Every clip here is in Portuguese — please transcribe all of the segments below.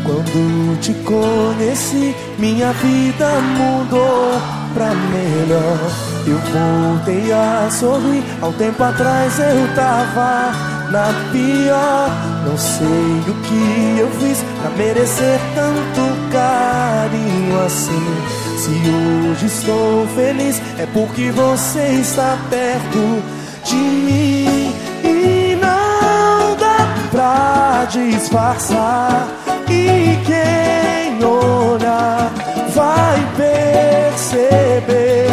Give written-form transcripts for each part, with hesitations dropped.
Quando te conheci, minha vida mudou pra melhor. Eu voltei a sorrir. Há um tempo atrás eu tava na pior. Não sei o que eu fiz pra merecer tanto carinho assim. Se hoje estou feliz, é porque você está perto de mim. E não dá pra disfarçar. E quem olhar vai perceber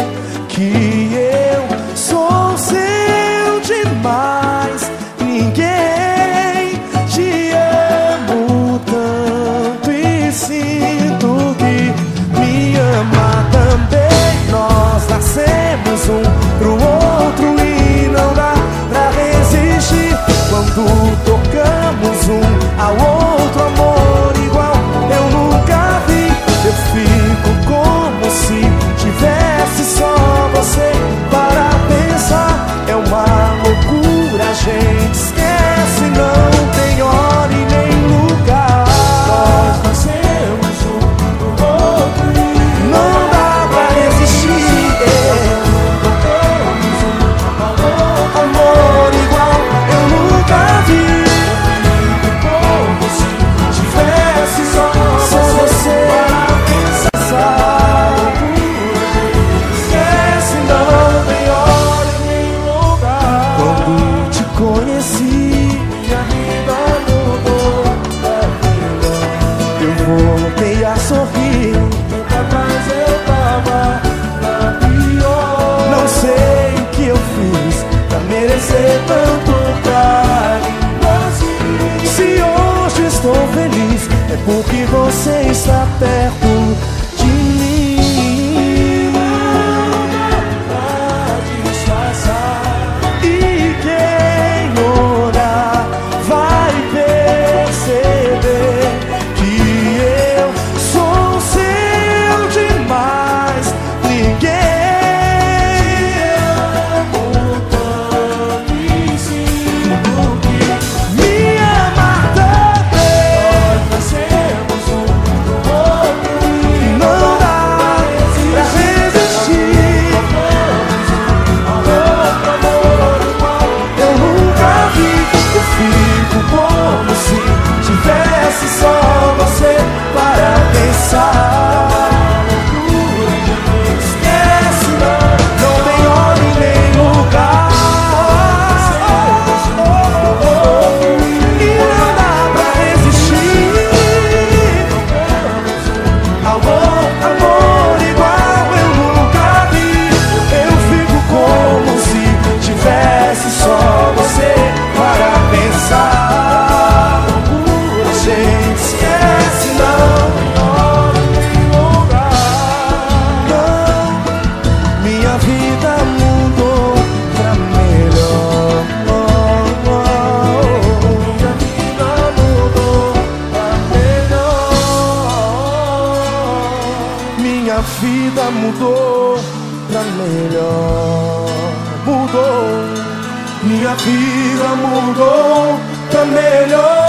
que eu sou seu demais. Ninguém te amo tanto e sinto que me ama também. Nós nascemos um pro outro e não dá pra resistir. Quando tocamos um ao outro, amor igual eu nunca vi. Eu fico como se tivesse só você para pensar. É uma loucura, a gente esquece, não tem hora e nem lugar. Nós nascemos um pro outro e não dá pra resistir. Tocamos um ao outro, amor igual eu nunca vi. Como se tivesse só você para pensar. Esquece, não tem hora e nem lugar. Quando te conheci, minha vida mudou pra melhor. Eu voltei a sorrir. Tempo atrás eu tava na pior. Não sei o que eu fiz pra merecer tanto carinho assim. Se hoje estou feliz, é porque você está perto de mim. Pra disfarçar. E quem olhar vai perceber que eu sou seu demais. Ninguém amo tanto e sinto que me ama também. Nós nascemos um pro outro e não dá pra resistir. Ao outro amor igual eu nunca vi. Eu fico como se tivesse só você para pensar. Esquece, não tem hora e nem lugar. E não dá pra resistir. Ao outro amor igual eu nunca vi. Eu fico como se tivesse só você para pensar. A gente esquece, não tem hora nem lugar. Não, minha vida mudou pra melhor. Minha vida mudou pra melhor. Minha vida mudou pra melhor. Mudou. Minha vida mudou pra melhor.